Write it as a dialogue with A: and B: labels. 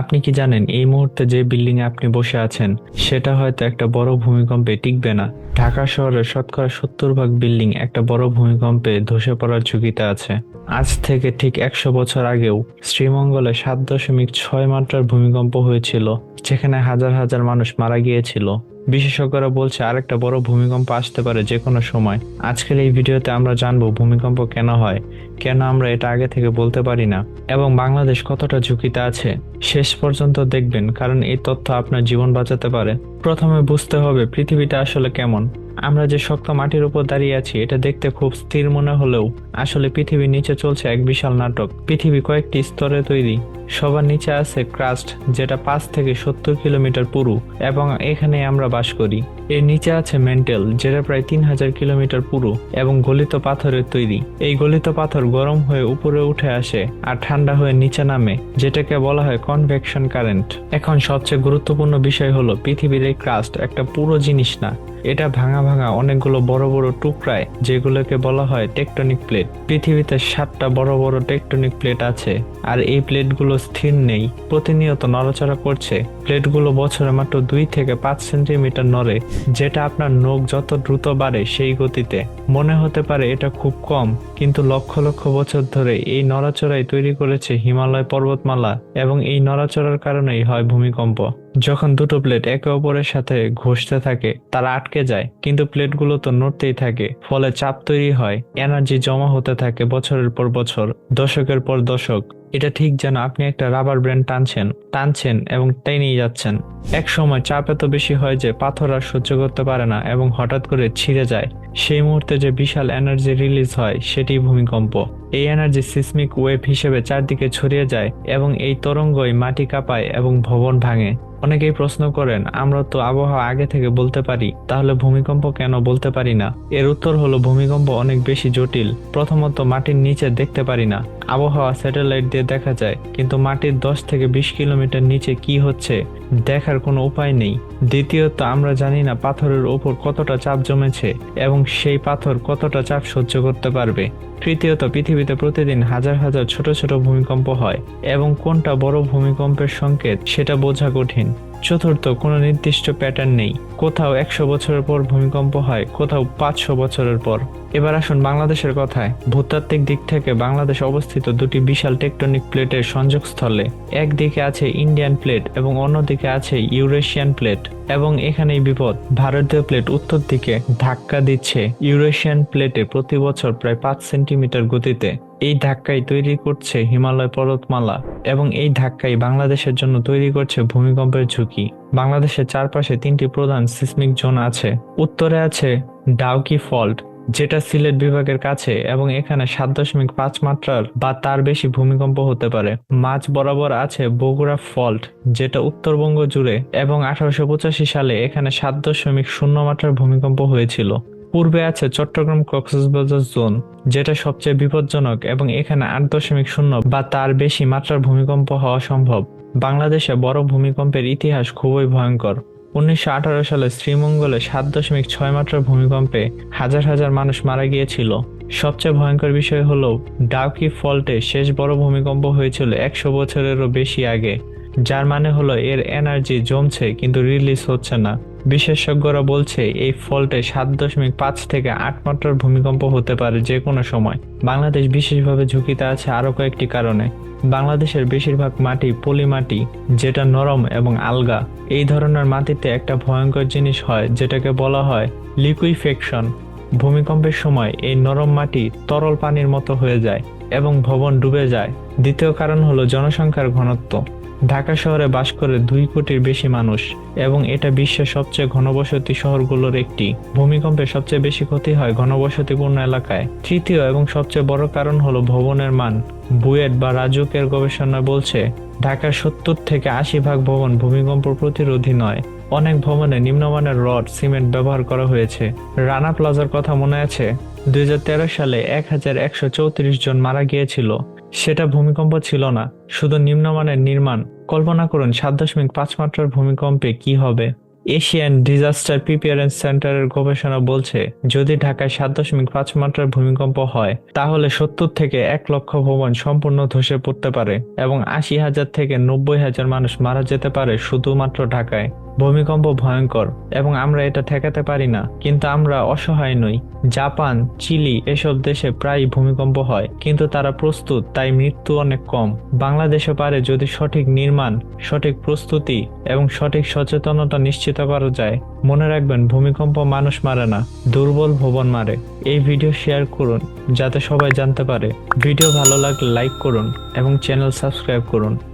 A: আপনি কি জানেন এই মুহূর্তে যে বিল্ডিং এ আপনি বসে আছেন সেটা হয়তো একটা বড় ভূমিকম্পে টিকবে না। ঢাকা শহরের শতকরা 70% বিল্ডিং একটা বড় ভূমিকম্পে ধসে পড়ার ঝুঁকিতে আছে। আজ থেকে ঠিক 100 বছর আগেও শ্রীমঙ্গলে 7.6 মাত্রার ভূমিকম্প হয়েছিল, যেখানে হাজার হাজার মানুষ মারা গিয়েছিল। বিশেষজ্ঞরা বলছে আরেকটা বড় ভূমিকম্প আসতে পারে যে কোনো সময়। আজকের এই ভিডিওতে আমরা জানবো ভূমিকম্প কেন হয়, কেন আমরা এটা আগে থেকে বলতে পারি না, এবং বাংলাদেশ কতটা ঝুঁকিতে আছে। শেষ পর্যন্ত দেখবেন, কারণ এই তথ্য আপনার জীবন বাঁচাতে পারে। প্রথমে বুঝতে হবে পৃথিবীটা আসলে কেমন। আমরা যে শক্ত মাটির উপর দাঁড়িয়ে আছি এটা দেখতে খুব স্থির মনে হলেও আসলে পৃথিবীর নিচে চলছে এক বিশাল নাটক। পৃথিবী কয়েকটি স্তরে তৈরি। সবার নিচে আছে ক্রাস্ট, যেটা 5 থেকে 70 কিলোমিটার পুরু, এবং এখানে আমরা বাস করি। এর নিচে আছে মেন্টেল, যেটা প্রায় 3000 কিলোমিটার পুরু এবং গলিত পাথরের তৈরি। এই গলিত পাথর গরম হয়ে উপরে উঠে আসে আর ঠান্ডা হয়ে নিচে নামে, যেটাকে বলা হয় কনভেকশন কারেন্ট। এখন সবচেয়ে গুরুত্বপূর্ণ বিষয় হলো পৃথিবীর এই ক্রাস্ট একটা পুরো জিনিস না, এটা ভাঙা ভাঙা অনেকগুলো বড় বড় টুকরায়, যেগুলোকে বলা হয় টেকটনিক প্লেট। পৃথিবীতে 7টা বড় বড় টেকটনিক প্লেট আছে, আর এই প্লেটগুলো স্থির নেই, প্রতিনিয়ত নড়াচড়া করছে। প্লেটগুলো বছরে মাত্র 2 থেকে 5 সেন্টিমিটার নড়ে, যেটা আপনার নখ যত দ্রুত বাড়ে সেই গতিতে। মনে হতে পারে এটা খুব কম, কিন্তু লক্ষ লক্ষ বছর ধরে এই নড়াচড়াই তৈরি করেছে হিমালয় পর্বতমালা, এবং এই নড়াচড়ার কারণেই হয় ভূমিকম্প। যখন দুটো প্লেট একে অপরের সাথে ঘষতে থাকে তারা আটকে যায়, কিন্তু প্লেটগুলো তো নড়তেই থাকে, ফলে চাপ তৈরি হয়, এনার্জি জমা হতে থাকে বছরের পর বছর, দশকের পর দশক। এটা ঠিক যেন আপনি একটা রাবার ব্যান্ড টানছেন টানছেন এবং টেনেই যাচ্ছেন। এক সময় চাপ এত বেশি হয় যে পাথর আর সহ্য করতে পারে না এবং হঠাৎ করে ছিঁড়ে যায়। সেই মুহূর্তে যে বিশাল এনার্জি রিলিজ হয় সেটি ভূমিকম্প। এই এনার্জি সিসমিক ওয়েভ হিসেবে চারদিকে ছড়িয়ে যায়, এবং এই তরঙ্গই মাটি কাঁপায় এবং ভবন ভাঙে। অনেকেই প্রশ্ন করেন, আমরা তো আবহাওয়া আগে থেকে বলতে পারি, তাহলে ভূমিকম্প কেন বলতে পারি না? এর উত্তর হলো ভূমিকম্প অনেক বেশি জটিল। প্রথমত, মাটির নিচে দেখতে পারি না। আবহাওয়া স্যাটেলাইট দিয়ে দেখা যায়, কিন্তু মাটির 10 থেকে 20 কিলোমিটার নিচে কি হচ্ছে দেখার কোনো উপায় নেই। দ্বিতীয়ত, আমরা জানি না পাথরের ওপর কতটা চাপ জমেছে এবং সেই পাথর কতটা চাপ সহ্য করতে পারবে। তৃতীয়ত, পৃথিবীতে প্রতিদিন হাজার হাজার ছোট ছোট ভূমিকম্প হয়, এবং কোনটা বড় ভূমিকম্পের সংকেত সেটা বোঝা কঠিন। চতুর্থ, কোনো নির্দিষ্ট প্যাটার্ন নেই। কোথাও 100 বছরের পর ভূমিকম্প হয়, কোথাও 500 বছরের পর। এবার আসুন বাংলাদেশের কথায়। ভূতাত্ত্বিক দিক থেকে বাংলাদেশ অবস্থিত দুটি বিশাল টেকটনিক প্লেটের সংযোগস্থলে। একদিকে আছে ইন্ডিয়ান প্লেট এবং অন্যদিকে আছে ইউরেশিয়ান প্লেট, এবং এখানেই বিপদ। ভারতীয় প্লেট উত্তর দিকে ধাক্কা দিচ্ছে ইউরেশিয়ান প্লেটে প্রতি বছর প্রায় 5 সেন্টিমিটার গতিতে। এই ধাক্কাই তৈরি করছে হিমালয় পর্বতমালা, এবং এই ধাক্কাই বাংলাদেশের জন্য তৈরি করছে ভূমিকম্পের ঝুঁকি। বাংলাদেশের চারপাশে 3টি প্রধান সিসমিক জোন আছে। উত্তরে আছে ডাউকি ফল্ট, যেটা সিলেট বিভাগের কাছে, এবং এখানে 7.5 মাত্রার বা তার বেশি ভূমিকম্প হতে পারে। মাঝ বরাবর আছে বগুড়া ফল্ট, যেটা উত্তরবঙ্গ জুড়ে, এবং 1885 সালে এখানে 7.0 মাত্রার ভূমিকম্প হয়েছিল। পূর্বে আছে চট্টগ্রাম কক্সবাজার জোন, যেটা সবচেয়ে বিপজ্জনক, এবং এখানে 8.0 বা তার বেশি মাত্রার ভূমিকম্প হওয়া সম্ভব। বাংলাদেশে বড় ভূমিকম্পের ইতিহাস খুবই ভয়ঙ্কর। 1918 সালে শ্রীমঙ্গলে 7.6 মাত্রার ভূমিকম্পে হাজার হাজার মানুষ মারা গিয়েছিল। সবচেয়ে ভয়ঙ্কর বিষয় হলো ডাউকি ফল্টে শেষ বড় ভূমিকম্প হয়েছিল 100 বছরেরও বেশি আগে, যার মানে হলো এর এনার্জি জমছে কিন্তু রিলিজ হচ্ছে না। বিশেষজ্ঞরা বলছে এই ফল্টে 7.5 থেকে 8 মাত্রার ভূমিকম্প হতে পারে যে কোনো সময়। বাংলাদেশ বিশেষভাবে ঝুঁকিতে আছে আরো কয়েকটি কারণে। বাংলাদেশের বেশিরভাগ মাটি পলি মাটি, যেটা নরম এবং আলগা। এই ধরনের মাটিতে একটা ভয়ঙ্কর জিনিস হয় যেটাকে বলা হয় লিকুইফেকশন। ভূমিকম্পের সময় এই নরম মাটি তরল পানির মতো হয়ে যায় এবং ভবন ডুবে যায়। দ্বিতীয় কারণ হলো জনসংখ্যার ঘনত্ব। ঢাকা শহরে বাস করে 2 কোটির বেশি মানুষ, এবং এটা বিশ্বের সবচেয়ে ঘনবসতি শহরগুলোর একটি। ভূমিকম্পে সবচেয়ে বেশি ক্ষতি হয় ঘনবসতিপূর্ণ এলাকায়। তৃতীয় এবং সবচেয়ে বড় কারণ হলো ভবনের মান। বুয়েট বা রাজুকের গবেষণা বলছে ঢাকার 70 থেকে 80% ভবন ভূমিকম্প প্রতিরোধী নয়। অনেক ভবনে নিম্নমানের রড সিমেন্ট ব্যবহার করা হয়েছে। রানা প্লাজার কথা মনে আছে? 2013 সালে 1134 জন মারা গিয়েছিল। সেটা ভূমিকম্প ছিল না, শুধু নিম্নমানের নির্মাণ। কল্পনা করুন 7.5 মাত্রার ভূমিকম্পে কি হবে। এশিয়ান ডিজাস্টার প্রিপারেশন সেন্টারের গবেষণা বলছে যদি ঢাকায় 7.5 মাত্রার ভূমিকম্প হয় তাহলে 70 থেকে 1 লক্ষ ভবন সম্পূর্ণ ধসে পড়তে পারে এবং 80,000 থেকে 90,000 মানুষ মারা যেতে পারে শুধুমাত্র ঢাকায়। ভূমিকম্প ভয়ঙ্কর এবং আমরা এটা ঠেকাতে পারি না, কিন্তু আমরা অসহায় নই। জাপান, চিলি এসব দেশে প্রায় ভূমিকম্প হয়, কিন্তু তারা প্রস্তুত, তাই মৃত্যু অনেক কম। বাংলাদেশও পারে যদি সঠিক নির্মাণ, সঠিক প্রস্তুতি এবং সঠিক সচেতনতা নিশ্চিত করা যায়। মনে রাখবেন, ভূমিকম্প মানুষ মারে না, দুর্বল ভবন মারে। এই ভিডিও শেয়ার করুন যাতে সবাই জানতে পারে। ভিডিও ভালো লাগলে লাইক করুন এবং চ্যানেল সাবস্ক্রাইব করুন।